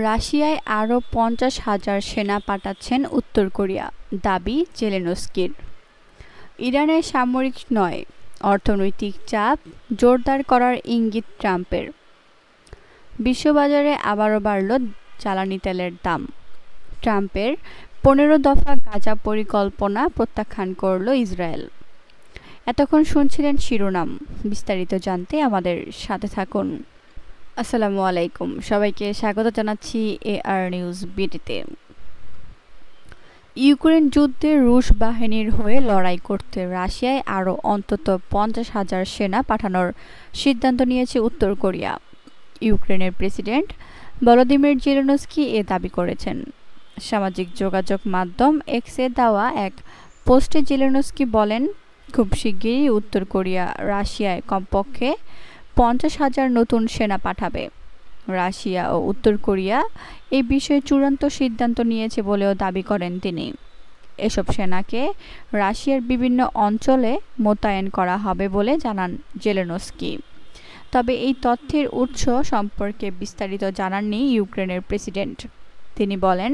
রাশিয়ায় আরও ৫০,০০০ সেনা পাঠাচ্ছেন উত্তর কোরিয়া, দাবি জেলেনস্কির। ইরানের সামরিক নয়, অর্থনৈতিক চাপ জোরদার করার ইঙ্গিত ট্রাম্পের। বিশ্ববাজারে আবারও বাড়ল জ্বালানি তেলের দাম। ট্রাম্পের ১৫ দফা গাজা পরিকল্পনা প্রত্যাখ্যান করল ইসরায়েল। এতক্ষণ শুনছিলেন শিরোনাম, বিস্তারিত জানতে আমাদের সাথে থাকুন। আসসালামু আলাইকুম, সবাইকে স্বাগত জানাচ্ছি AR নিউজ বিডিতে। ইউক্রেন যুদ্ধে রুশ বাহিনীর হয়ে লড়াই করতে রাশিয়ায় আরও অন্তত ৫০,০০০ সেনা পাঠানোর সিদ্ধান্ত নিয়েছে উত্তর কোরিয়া। ইউক্রেনের প্রেসিডেন্ট ভলোদিমির জেলেনস্কি এ দাবি করেছেন। সামাজিক যোগাযোগ মাধ্যম এক্সে দেওয়া এক পোস্টে জেলেনস্কি বলেন, খুব শিগগিরই উত্তর কোরিয়া রাশিয়ায় কমপক্ষে ৫০,০০০ নতুন সেনা পাঠাবে। রাশিয়া ও উত্তর কোরিয়া এই বিষয়ে চূড়ান্ত সিদ্ধান্ত নিয়েছে বলেও দাবি করেন তিনি। এসব সেনাকে রাশিয়ার বিভিন্ন অঞ্চলে মোতায়েন করা হবে বলে জানান জেলেনস্কি। তবে এই তথ্যের উৎস সম্পর্কে বিস্তারিত জানাননি ইউক্রেনের প্রেসিডেন্ট। তিনি বলেন,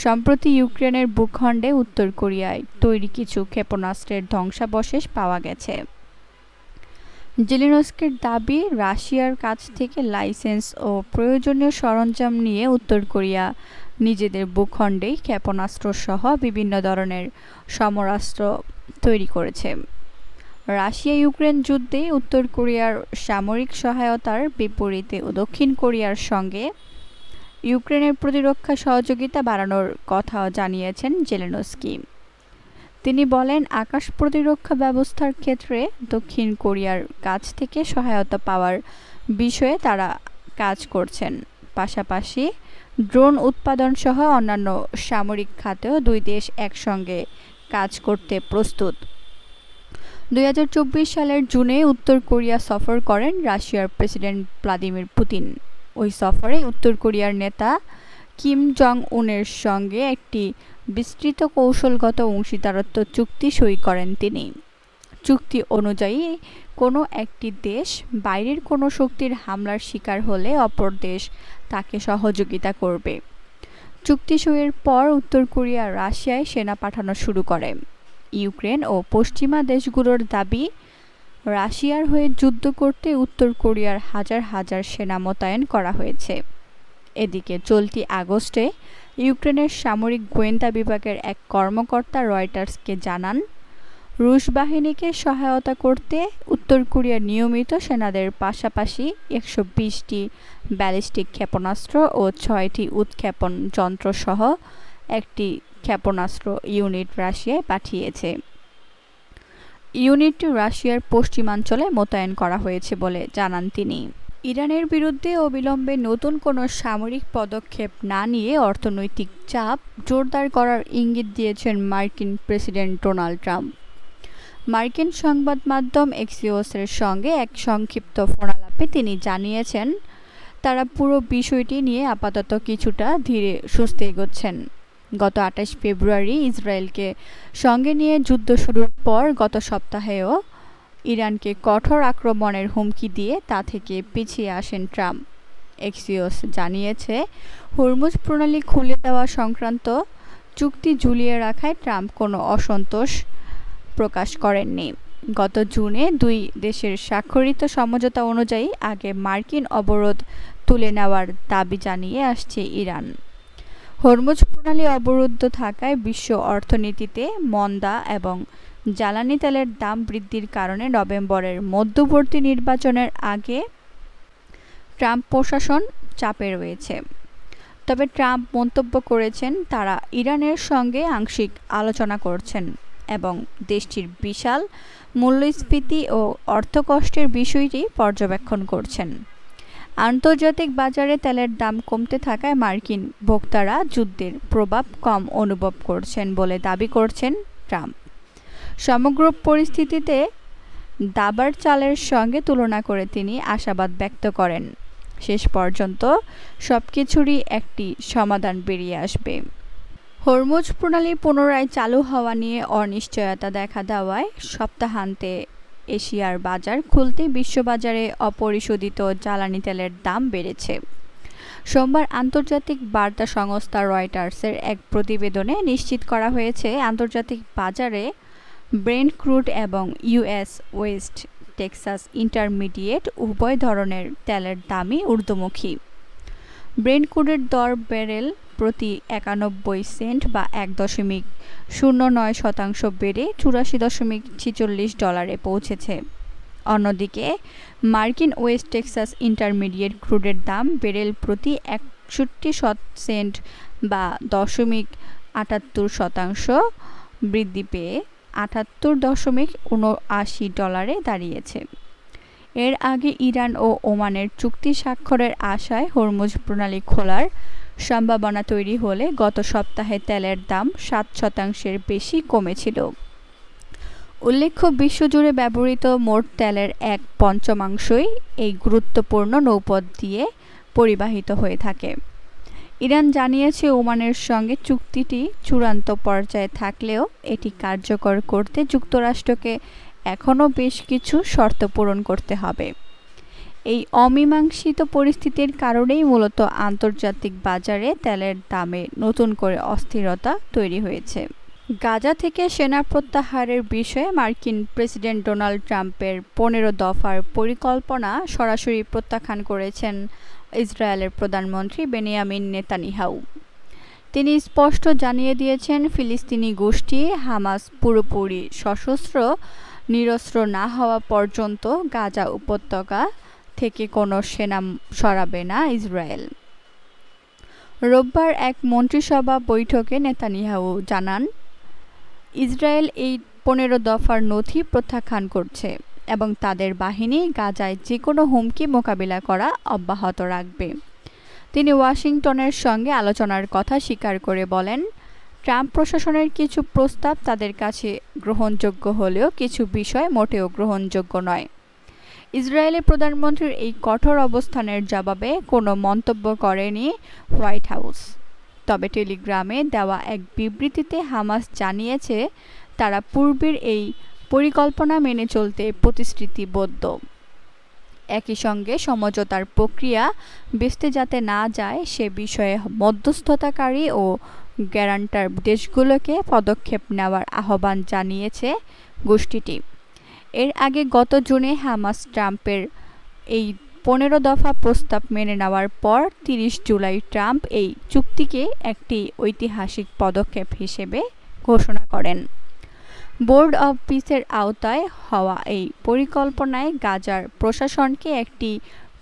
সম্প্রতি ইউক্রেনের ভূখণ্ডে উত্তর কোরিয়ায় তৈরি কিছু ক্ষেপণাস্ত্রের ধ্বংসাবশেষ পাওয়া গেছে। জেলেনস্কির দাবি, রাশিয়ার কাছ থেকে লাইসেন্স ও প্রয়োজনীয় সরঞ্জাম নিয়ে উত্তর কোরিয়া নিজেদের ভূখণ্ডেই ক্ষেপণাস্ত্র সহ বিভিন্ন ধরনের সমরাস্ত্র তৈরি করেছে। রাশিয়া ইউক্রেন যুদ্ধে উত্তর কোরিয়ার সামরিক সহায়তার বিপরীতে দক্ষিণ কোরিয়ার সঙ্গে ইউক্রেনের প্রতিরক্ষা সহযোগিতা বাড়ানোর কথাও জানিয়েছেন জেলেনস্কি। তিনি বলেন, আকাশ প্রতিরক্ষা ব্যবস্থার ক্ষেত্রে দক্ষিণ কোরিয়ার কাছ থেকে সহায়তা পাওয়ার বিষয়ে তারা কাজ করছেন। পাশাপাশি ড্রোন উৎপাদন সহ অন্যান্য সামরিক খাতেও দুই দেশ একসঙ্গে কাজ করতে প্রস্তুত। ২০২৪ সালের জুনে উত্তর কোরিয়া সফর করেন রাশিয়ার প্রেসিডেন্ট ভ্লাদিমির পুতিন। ওই সফরে উত্তর কোরিয়ার নেতা কিম জং উনের সঙ্গে একটি বিস্তৃত কৌশলগত অংশীদারত্ব চুক্তি সই করেন তিনি। চুক্তি অনুযায়ী কোনো একটি দেশ বাইরের কোনো শক্তির হামলার শিকার হলে অপর দেশ তাকে সহযোগিতা করবে। চুক্তি সইয়ের পর উত্তর কোরিয়া রাশিয়ায় সেনা পাঠানো শুরু করে। ইউক্রেন ও পশ্চিমা দেশগুলোর দাবি, রাশিয়ার হয়ে যুদ্ধ করতে উত্তর কোরিয়ার হাজার হাজার সেনা মোতায়েন করা হয়েছে। এদিকে চলতি আগস্টে ইউক্রেনের সামরিক গোয়েন্দা বিভাগের এক কর্মকর্তা রয়টার্সকে জানান, রুশ বাহিনীকে সহায়তা করতে উত্তর কোরিয়া নিয়মিত সেনাদের পাশাপাশি ১২০টি ব্যালিস্টিক ক্ষেপণাস্ত্র ও ৬টি উৎক্ষেপণ যন্ত্রসহ একটি ক্ষেপণাস্ত্র ইউনিট রাশিয়ায় পাঠিয়েছে। ইউনিটটি রাশিয়ার পশ্চিমাঞ্চলে মোতায়েন করা হয়েছে বলে জানান তিনি। ইরানের বিরুদ্ধে অবিলম্বে নতুন কোনো সামরিক পদক্ষেপ না নিয়ে অর্থনৈতিক চাপ জোরদার করার ইঙ্গিত দিয়েছেন মার্কিন প্রেসিডেন্ট ডোনাল্ড ট্রাম্প। মার্কিন সংবাদ মাধ্যম এক্সিওসের সঙ্গে এক সংক্ষিপ্ত ফোনালাপে তিনি জানিয়েছেন, তারা পুরো বিষয়টি নিয়ে আপাতত কিছুটা ধীরে সুস্থে এগোচ্ছেন। গত ২৮ ফেব্রুয়ারি ইসরায়েলকে সঙ্গে নিয়ে যুদ্ধ শুরুর পর গত সপ্তাহেও ইরানকে কঠোর আক্রমণের হুমকি দিয়ে তা থেকে পিছিয়ে আসেন ট্রাম্প। এক্সিওস জানিয়েছে, হরমুজ প্রণালী খুলে দেওয়া সংক্রান্ত চুক্তি ঝুলিয়ে রাখায় ট্রাম্প কোনো অসন্তোষ প্রকাশ করেননি। গত জুনে দুই দেশের স্বাক্ষরিত সমঝোতা অনুযায়ী আগে মার্কিন অবরোধ তুলে নেওয়ার দাবি জানিয়ে আসছে ইরান। হরমুজ প্রণালী অবরুদ্ধ থাকায় বিশ্ব অর্থনীতিতে মন্দা এবং জ্বালানি তেলের দাম বৃদ্ধির কারণে নভেম্বরের মধ্যবর্তী নির্বাচনের আগে ট্রাম্প প্রশাসন চাপে রয়েছে। তবে ট্রাম্প মন্তব্য করেছেন, তারা ইরানের সঙ্গে আংশিক আলোচনা করছেন এবং দেশটির বিশাল মূল্যস্ফীতি ও অর্থকষ্টের বিষয়টি পর্যবেক্ষণ করছেন। আন্তর্জাতিক বাজারে তেলের দাম কমতে থাকায় মার্কিন ভোক্তারা যুদ্ধের প্রভাব কম অনুভব করছেন বলে দাবি করছেন ট্রাম্প। সমগ্র পরিস্থিতিতে দাবার চালের সঙ্গে তুলনা করে তিনি আশাবাদ ব্যক্ত করেন, শেষ পর্যন্ত সবকিছুরই একটি সমাধান বেরিয়ে আসবে। হরমুজ প্রণালী পুনরায় চালু হওয়া নিয়ে অনিশ্চয়তা দেখা দেওয়ায় সপ্তাহান্তে এশিয়ার বাজার খুলতে বিশ্ববাজারে অপরিশোধিত জ্বালানি তেলের দাম বেড়েছে। সোমবার আন্তর্জাতিক বার্তা সংস্থা রয়টার্সের এক প্রতিবেদনে নিশ্চিত করা হয়েছে, আন্তর্জাতিক বাজারে ব্রেন্ট ক্রুড এবং ইউএস ওয়েস্ট টেক্সাস ইন্টারমিডিয়েট উভয় ধরনের তেলের দামই ঊর্ধ্বমুখী। ব্রেন্ট ক্রুডের দর ব্যারেল প্রতি ৯১ সেন্ট বা ১.০৯% বেড়ে $৮৪.৪৬ পৌঁছেছে। অন্যদিকে মার্কিন ওয়েস্ট টেক্সাস ইন্টারমিডিয়েট ক্রুডের দাম ব্যারেল প্রতি ৬১ সেন্ট বা ০.৭৮% বৃদ্ধি পেয়ে $৭৮.৭৯ দাঁড়িয়েছে। এর আগে ইরান ও ওমানের চুক্তি স্বাক্ষরের আশায় হরমুজ প্রণালী খোলার সম্ভাবনা তৈরি হলে গত সপ্তাহে তেলের দাম ৭% বেশি কমেছিল। উল্লেখ্য, বিশ্বজুড়ে ব্যবহৃত মোট তেলের ১/৫ এই গুরুত্বপূর্ণ নৌপথ দিয়ে পরিবাহিত হয়ে থাকে। ইরান জানিয়েছে, ওমানের সঙ্গে চুক্তিটি চূড়ান্ত পর্যায়ে থাকলেও এটি কার্যকর করতে যুক্তরাষ্ট্রকে এখনও বেশ কিছু শর্ত পূরণ করতে হবে। এই অমীমাংসিত পরিস্থিতির কারণেই মূলত আন্তর্জাতিক বাজারে তেলের দামে নতুন করে অস্থিরতা তৈরি হয়েছে। গাজা থেকে সেনা প্রত্যাহারের বিষয়ে মার্কিন প্রেসিডেন্ট ডোনাল্ড ট্রাম্পের ১৫ দফার পরিকল্পনা সরাসরি প্রত্যাখ্যান করেছেন ইসরায়েলের প্রধানমন্ত্রী বেনিয়ামিন নেতানিয়াহু। তিনি স্পষ্ট জানিয়ে দিয়েছেন, ফিলিস্তিনি গোষ্ঠী হামাস পুরোপুরি সশস্ত্র নিরস্ত্র না হওয়া পর্যন্ত গাজা উপত্যকা থেকে কোনো সেনা সরাবে না ইসরায়েল। রোববার এক মন্ত্রিসভা বৈঠকে নেতানিয়াহু জানান, ইসরায়েল এই ১৫ দফার নথি প্রত্যাখ্যান করছে এবং তাদের বাহিনী গাজায় যে কোনো হুমকি মোকাবিলা করা অব্যাহত রাখবে। তিনি ওয়াশিংটনের সঙ্গে আলোচনার কথা স্বীকার করে বলেন, ট্রাম্প প্রশাসনের কিছু প্রস্তাব তাদের কাছে গ্রহণযোগ্য হলেও কিছু বিষয় মোটেও গ্রহণযোগ্য নয়। ইসরায়েলের প্রধানমন্ত্রীর এই কঠোর অবস্থানের জবাবে কোনো মন্তব্য করেনি হোয়াইট হাউস। তবে টেলিগ্রামে দেওয়া এক বিবৃতিতে হামাস জানিয়েছে, তারা পূর্বের এই পরিকল্পনা মেনে চলতে প্রতিশ্রুতিবদ্ধ। একই সঙ্গে সমঝোতার প্রক্রিয়া ভেস্তে যাতে না যায় সে বিষয়ে মধ্যস্থতাকারী ও গ্যারান্টার দেশগুলোকে পদক্ষেপ নেওয়ার আহ্বান জানিয়েছে গোষ্ঠীটি। এর আগে গত জুনে হামাস ট্রাম্পের এই ১৫ দফা প্রস্তাব মেনে নেওয়ার পর ৩০ জুলাই ট্রাম্প এই চুক্তিকে একটি ঐতিহাসিক পদক্ষেপ হিসেবে ঘোষণা করেন। বোর্ড অব পিসের আওতায় হওয়া এই পরিকল্পনায় গাজার প্রশাসনকে একটি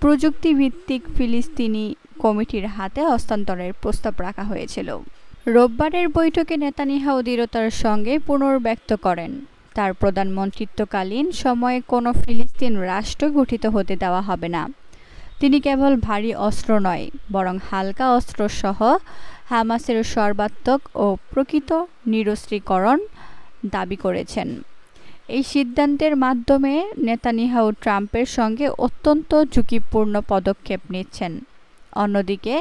প্রযুক্তিভিত্তিক ফিলিস্তিনি কমিটির হাতে হস্তান্তরের প্রস্তাব রাখা হয়েছিল। রোববারের বৈঠকে নেতানিয়াহু দৃঢ়তার সঙ্গে পুনর্ব্যক্ত করেন, তার প্রধানমন্ত্রীত্বকালীন সময়ে কোনো ফিলিস্তিন রাষ্ট্র গঠিত হতে দেওয়া হবে না। তিনি কেবল ভারী অস্ত্র নয়, বরং হালকা অস্ত্রসহ হামাসের সর্বাত্মক ও প্রকৃত নিরস্ত্রীকরণ দাবি করেছেন। এই সিদ্ধান্তের মাধ্যমে নেতানিয়াহু ট্রাম্পের সঙ্গে অত্যন্ত ঝুঁকিপূর্ণ পদক্ষেপ নিচ্ছেন। অন্যদিকে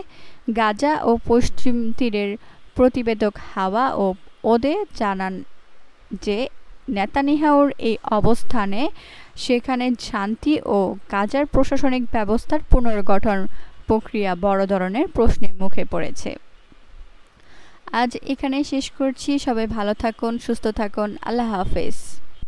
গাজা ও পশ্চিম তীরের প্রতিবেদক হাওয়া ও ওদে জানান যে নেতানিয়াহুর এই অবস্থানে সেখানে শান্তি ও গাজার প্রশাসনিক ব্যবস্থার পুনর্গঠন প্রক্রিয়া বড় ধরনের প্রশ্নের মুখে পড়েছে। আজ এখানে শেষ করছি। সবাই ভালো থাকুন, সুস্থ থাকুন। আল্লাহ হাফেজ।